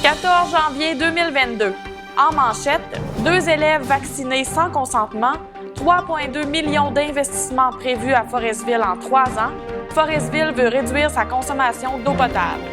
14 janvier 2022. En manchette, 2 élèves vaccinés sans consentement, 3,2 millions d'investissements prévus à Forestville en 3 ans. Forestville veut réduire sa consommation d'eau potable.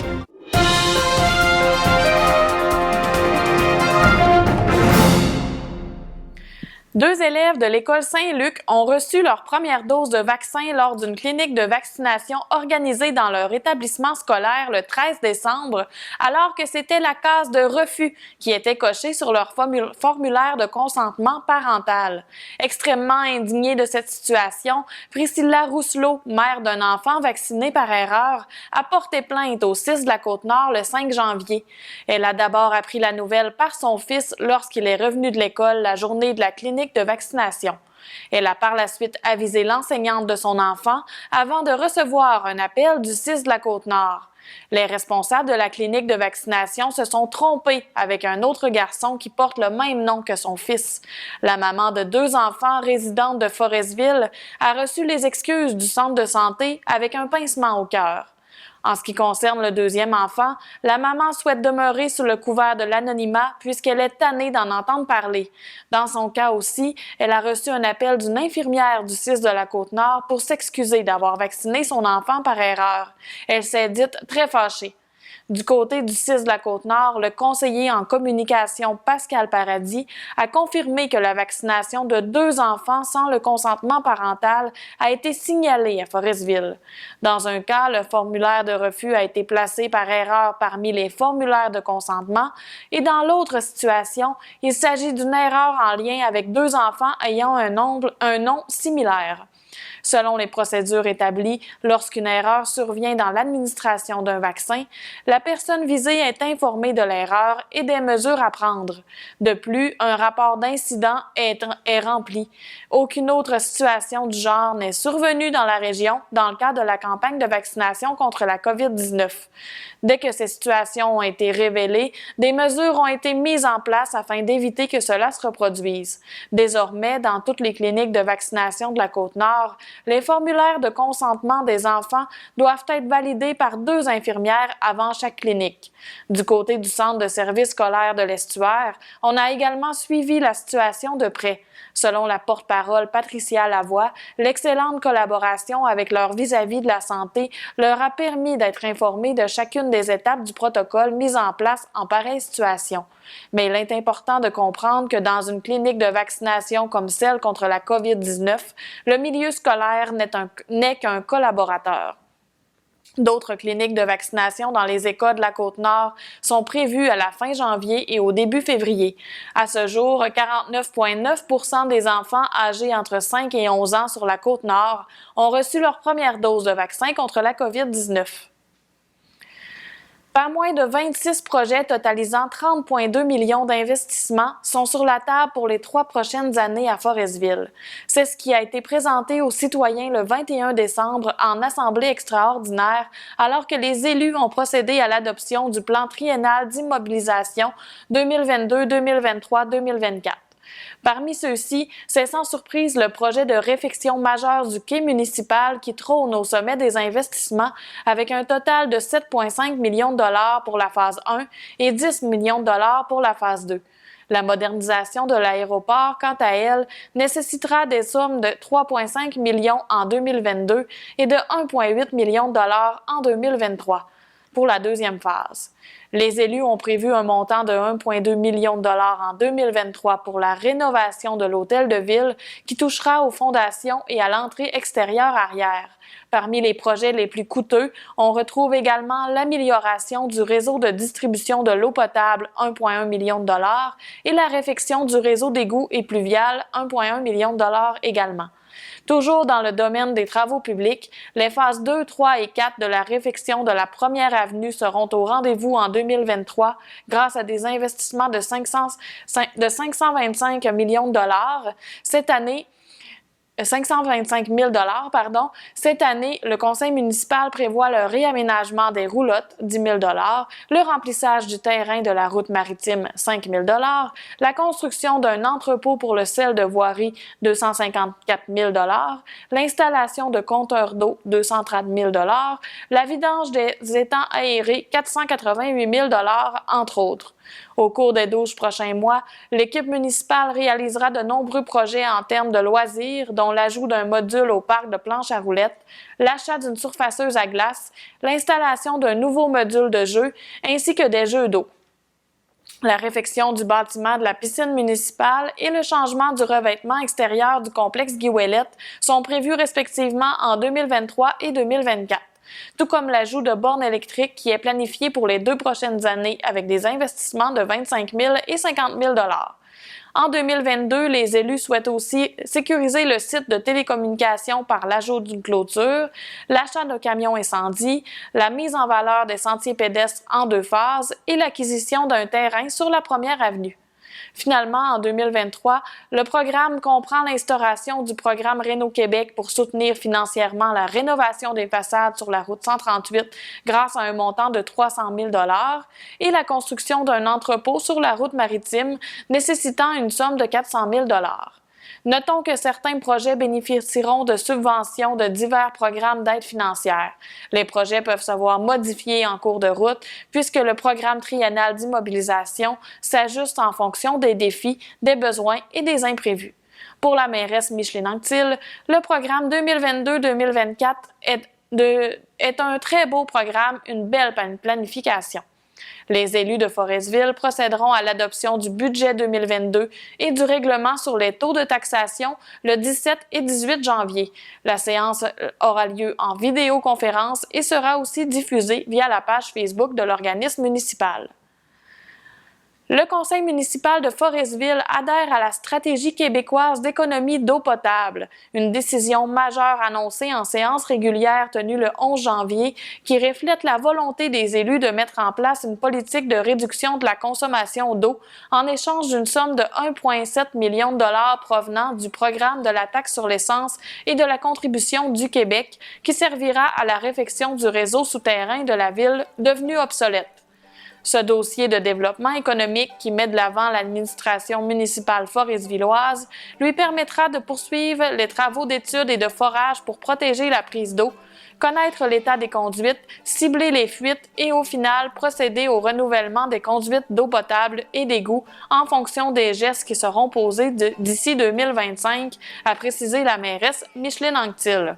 Deux élèves de l'école Saint-Luc ont reçu leur première dose de vaccin lors d'une clinique de vaccination organisée dans leur établissement scolaire le 13 décembre, alors que c'était la case de refus qui était cochée sur leur formulaire de consentement parental. Extrêmement indignée de cette situation, Priscilla Rousselot, mère d'un enfant vacciné par erreur, a porté plainte au 6 de la Côte-Nord le 5 janvier. Elle a d'abord appris la nouvelle par son fils lorsqu'il est revenu de l'école la journée de la clinique de vaccination. Elle a par la suite avisé l'enseignante de son enfant avant de recevoir un appel du 6 de la Côte-Nord. Les responsables de la clinique de vaccination se sont trompés avec un autre garçon qui porte le même nom que son fils. La maman de 2 enfants résidente de Forestville a reçu les excuses du centre de santé avec un pincement au cœur. En ce qui concerne le deuxième enfant, la maman souhaite demeurer sous le couvert de l'anonymat puisqu'elle est tannée d'en entendre parler. Dans son cas aussi, elle a reçu un appel d'une infirmière du 6 de la Côte-Nord pour s'excuser d'avoir vacciné son enfant par erreur. Elle s'est dite très fâchée. Du côté du 6 de la Côte-Nord, le conseiller en communication Pascal Paradis a confirmé que la vaccination de 2 enfants sans le consentement parental a été signalée à Forestville. Dans un cas, le formulaire de refus a été placé par erreur parmi les formulaires de consentement et dans l'autre situation, il s'agit d'une erreur en lien avec 2 enfants ayant un nom similaire. Selon les procédures établies, lorsqu'une erreur survient dans l'administration d'un vaccin, la personne visée est informée de l'erreur et des mesures à prendre. De plus, un rapport d'incident est rempli. Aucune autre situation du genre n'est survenue dans la région dans le cadre de la campagne de vaccination contre la COVID-19. Dès que ces situations ont été révélées, des mesures ont été mises en place afin d'éviter que cela se reproduise. Désormais, dans toutes les cliniques de vaccination de la Côte-Nord, les formulaires de consentement des enfants doivent être validés par 2 infirmières avant chaque clinique. Du côté du centre de service scolaire de l'Estuaire, on a également suivi la situation de près. Selon la porte-parole Patricia Lavoie, l'excellente collaboration avec leur vis-à-vis de la santé leur a permis d'être informés de chacune des étapes du protocole mis en place en pareille situation. Mais il est important de comprendre que dans une clinique de vaccination comme celle contre la COVID-19, le milieu scolaire n'est qu'un collaborateur. D'autres cliniques de vaccination dans les écoles de la Côte-Nord sont prévues à la fin janvier et au début février. À ce jour, 49,9% des enfants âgés entre 5 et 11 ans sur la Côte-Nord ont reçu leur première dose de vaccin contre la COVID-19. Pas moins de 26 projets totalisant 30,2 millions d'investissements sont sur la table pour les 3 prochaines années à Forestville. C'est ce qui a été présenté aux citoyens le 21 décembre en assemblée extraordinaire, alors que les élus ont procédé à l'adoption du plan triennal d'immobilisation 2022, 2023, 2024. Parmi ceux-ci, c'est sans surprise le projet de réfection majeure du quai municipal qui trône au sommet des investissements avec un total de 7,5 millions de dollars pour la phase 1 et 10 millions de dollars pour la phase 2. La modernisation de l'aéroport, quant à elle, nécessitera des sommes de 3,5 millions en 2022 et de 1,8 million de dollars en 2023 pour la deuxième phase. Les élus ont prévu un montant de 1,2 million de dollars en 2023 pour la rénovation de l'hôtel de ville qui touchera aux fondations et à l'entrée extérieure arrière. Parmi les projets les plus coûteux, on retrouve également l'amélioration du réseau de distribution de l'eau potable, 1,1 million de dollars, et la réfection du réseau d'égouts et pluvial, 1,1 million de dollars également. Toujours dans le domaine des travaux publics, les phases 2, 3 et 4 de la réfection de la première avenue seront au rendez-vous en 2023 grâce à des investissements de 525 millions de dollars. Cette année, 525 000 Cette année, le conseil municipal prévoit le réaménagement des roulottes, 10 000 le remplissage du terrain de la route maritime, 5 000 la construction d'un entrepôt pour le sel de voirie, 254 000 l'installation de compteurs d'eau, 230 000 la vidange des étangs aérés, 488 000 entre autres. Au cours des 12 prochains mois, l'équipe municipale réalisera de nombreux projets en termes de loisirs, dont l'ajout d'un module au parc de planches à roulettes, l'achat d'une surfaceuse à glace, l'installation d'un nouveau module de jeu, ainsi que des jeux d'eau. La réfection du bâtiment de la piscine municipale et le changement du revêtement extérieur du complexe Guy Ouellette sont prévus respectivement en 2023 et 2024. Tout comme l'ajout de bornes électriques qui est planifié pour les 2 prochaines années avec des investissements de 25 000 et 50 000 En 2022, les élus souhaitent aussi sécuriser le site de télécommunications par l'ajout d'une clôture, l'achat de camions incendies, la mise en valeur des sentiers pédestres en 2 phases et l'acquisition d'un terrain sur la première avenue. Finalement, en 2023, le programme comprend l'instauration du programme Réno-Québec pour soutenir financièrement la rénovation des façades sur la route 138 grâce à un montant de 300 000 et la construction d'un entrepôt sur la route maritime nécessitant une somme de 400 000 Notons que certains projets bénéficieront de subventions de divers programmes d'aide financière. Les projets peuvent se voir modifiés en cours de route puisque le programme triennal d'immobilisation s'ajuste en fonction des défis, des besoins et des imprévus. Pour la mairesse Micheline Anctil, le programme 2022-2024 est un très beau programme, une belle planification. Les élus de Forestville procéderont à l'adoption du budget 2022 et du règlement sur les taux de taxation le 17 et 18 janvier. La séance aura lieu en vidéoconférence et sera aussi diffusée via la page Facebook de l'organisme municipal. Le conseil municipal de Forestville adhère à la stratégie québécoise d'économie d'eau potable, une décision majeure annoncée en séance régulière tenue le 11 janvier qui reflète la volonté des élus de mettre en place une politique de réduction de la consommation d'eau en échange d'une somme de 1,7 million de dollars provenant du programme de la taxe sur l'essence et de la contribution du Québec qui servira à la réfection du réseau souterrain de la ville devenu obsolète. Ce dossier de développement économique qui met de l'avant l'administration municipale foresvilloise lui permettra de poursuivre les travaux d'études et de forage pour protéger la prise d'eau, connaître l'état des conduites, cibler les fuites et au final procéder au renouvellement des conduites d'eau potable et d'égouts en fonction des gestes qui seront posés d'ici 2025, a précisé la mairesse Micheline Anctil.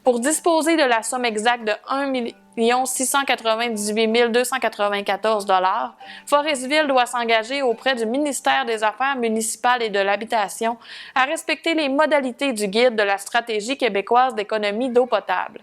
Pour disposer de la somme exacte de 1 698 294 $, Forestville doit s'engager auprès du ministère des Affaires municipales et de l'Habitation à respecter les modalités du guide de la stratégie québécoise d'économie d'eau potable.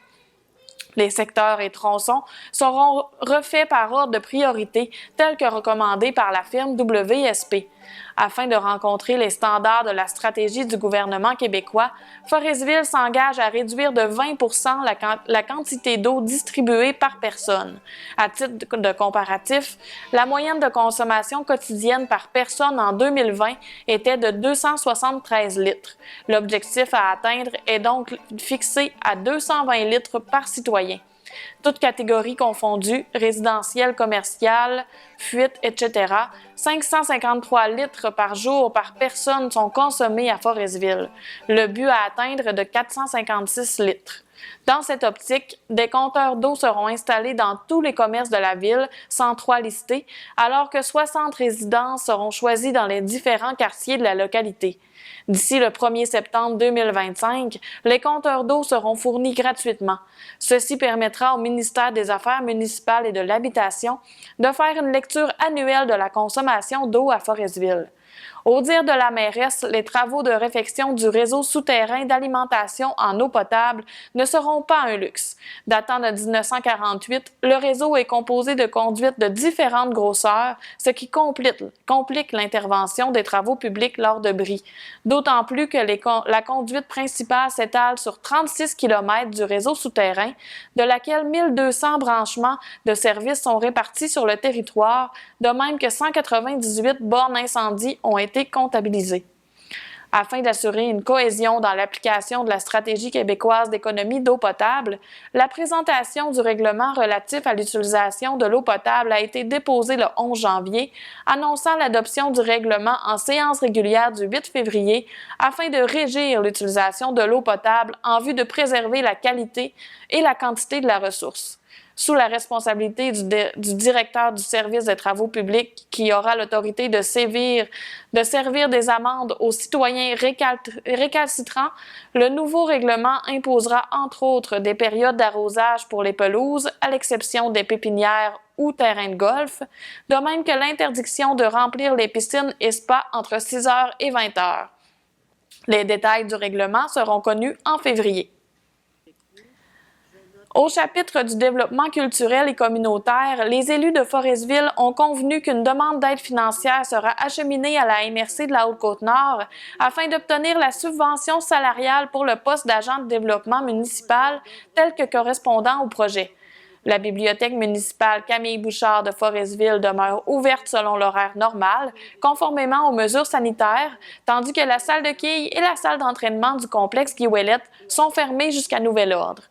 Les secteurs et tronçons seront refaits par ordre de priorité, tel que recommandé par la firme WSP. Afin de rencontrer les standards de la stratégie du gouvernement québécois, Forestville s'engage à réduire de 20 % la quantité d'eau distribuée par personne. À titre de comparatif, la moyenne de consommation quotidienne par personne en 2020 était de 273 litres. L'objectif à atteindre est donc fixé à 220 litres par citoyen. Toutes catégories confondues, résidentiel, commercial, fuite, etc., 553 litres par jour par personne sont consommés à Forestville. Le but à atteindre est de 456 litres. Dans cette optique, des compteurs d'eau seront installés dans tous les commerces de la ville, 103 listés, alors que 60 résidences seront choisies dans les différents quartiers de la localité. D'ici le 1er septembre 2025, les compteurs d'eau seront fournis gratuitement. Ceci permettra au ministère des Affaires municipales et de l'Habitation de faire une lecture annuelle de la consommation d'eau à Forestville. Au dire de la mairesse, les travaux de réfection du réseau souterrain d'alimentation en eau potable ne seront pas un luxe. Datant de 1948, le réseau est composé de conduites de différentes grosseurs, ce qui complique l'intervention des travaux publics lors de bris. D'autant plus que la conduite principale s'étale sur 36 km du réseau souterrain, de laquelle 1200 branchements de services sont répartis sur le territoire, de même que 198 bornes incendie ont été comptabilisées. Afin d'assurer une cohésion dans l'application de la stratégie québécoise d'économie d'eau potable, la présentation du règlement relatif à l'utilisation de l'eau potable a été déposée le 11 janvier, annonçant l'adoption du règlement en séance régulière du 8 février afin de régir l'utilisation de l'eau potable en vue de préserver la qualité et la quantité de la ressource. Sous la responsabilité du directeur du service des travaux publics qui aura l'autorité de servir des amendes aux citoyens récalcitrants, le nouveau règlement imposera entre autres des périodes d'arrosage pour les pelouses, à l'exception des pépinières ou terrains de golf, de même que l'interdiction de remplir les piscines et spas entre 6 h et 20 h. Les détails du règlement seront connus en février. Au chapitre du développement culturel et communautaire, les élus de Forestville ont convenu qu'une demande d'aide financière sera acheminée à la MRC de la Haute-Côte-Nord afin d'obtenir la subvention salariale pour le poste d'agent de développement municipal tel que correspondant au projet. La bibliothèque municipale Camille Bouchard de Forestville demeure ouverte selon l'horaire normal, conformément aux mesures sanitaires, tandis que la salle de quilles et la salle d'entraînement du complexe Guy Ouellet sont fermées jusqu'à nouvel ordre.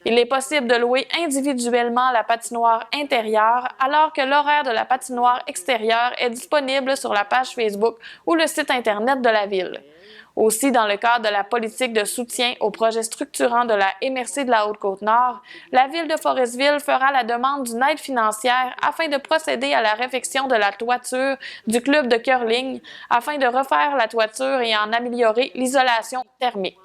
Il est possible de louer individuellement la patinoire intérieure, alors que l'horaire de la patinoire extérieure est disponible sur la page Facebook ou le site Internet de la Ville. Aussi, dans le cadre de la politique de soutien aux projets structurants de la MRC de la Haute-Côte-Nord, la Ville de Forestville fera la demande d'une aide financière afin de procéder à la réfection de la toiture du club de curling afin de refaire la toiture et en améliorer l'isolation thermique.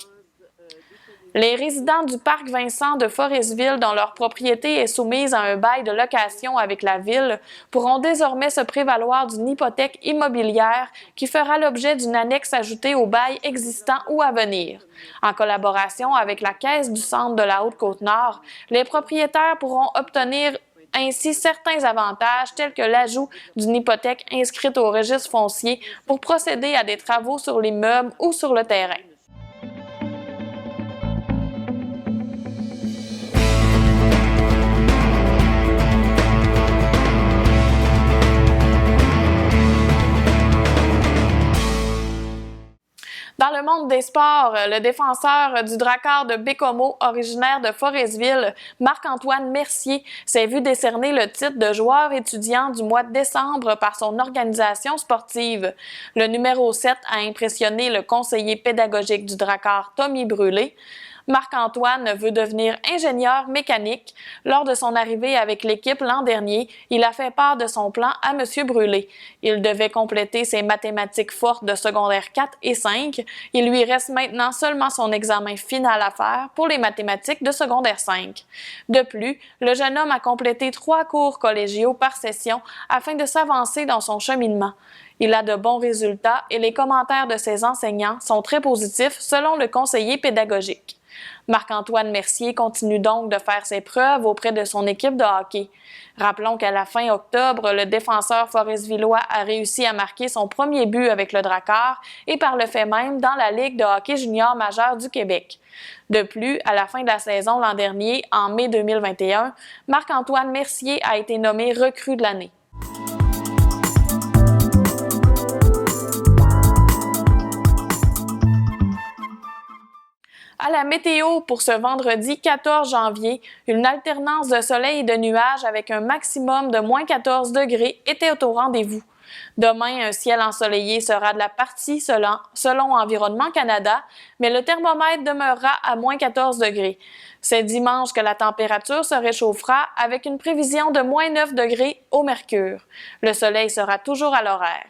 Les résidents du parc Vincent de Forestville, dont leur propriété est soumise à un bail de location avec la Ville, pourront désormais se prévaloir d'une hypothèque immobilière qui fera l'objet d'une annexe ajoutée au bail existant ou à venir. En collaboration avec la Caisse du Centre de la Haute-Côte-Nord, les propriétaires pourront obtenir ainsi certains avantages tels que l'ajout d'une hypothèque inscrite au registre foncier pour procéder à des travaux sur l'immeuble ou sur le terrain. Dans le monde des sports, le défenseur du Drakkar de Bécomo, originaire de Forestville, Marc-Antoine Mercier, s'est vu décerner le titre de joueur étudiant du mois de décembre par son organisation sportive. Le numéro 7 a impressionné le conseiller pédagogique du Drakkar, Tommy Brûlé. Marc-Antoine veut devenir ingénieur mécanique. Lors de son arrivée avec l'équipe l'an dernier, il a fait part de son plan à M. Brûlé. Il devait compléter ses mathématiques fortes de secondaire 4 et 5. Il lui reste maintenant seulement son examen final à faire pour les mathématiques de secondaire 5. De plus, le jeune homme a complété 3 cours collégiaux par session afin de s'avancer dans son cheminement. Il a de bons résultats et les commentaires de ses enseignants sont très positifs selon le conseiller pédagogique. Marc-Antoine Mercier continue donc de faire ses preuves auprès de son équipe de hockey. Rappelons qu'à la fin octobre, le défenseur foresvillois a réussi à marquer son premier but avec le Drakkar et par le fait même dans la Ligue de hockey junior majeur du Québec. De plus, à la fin de la saison l'an dernier, en mai 2021, Marc-Antoine Mercier a été nommé recrue de l'année. À la météo pour ce vendredi 14 janvier, une alternance de soleil et de nuages avec un maximum de moins 14 degrés était au rendez-vous. Demain, un ciel ensoleillé sera de la partie selon Environnement Canada, mais le thermomètre demeurera à moins 14 degrés. C'est dimanche que la température se réchauffera avec une prévision de moins 9 degrés au mercure. Le soleil sera toujours à l'horaire.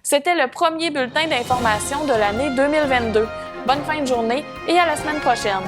C'était le premier bulletin d'information de l'année 2022. Bonne fin de journée et à la semaine prochaine.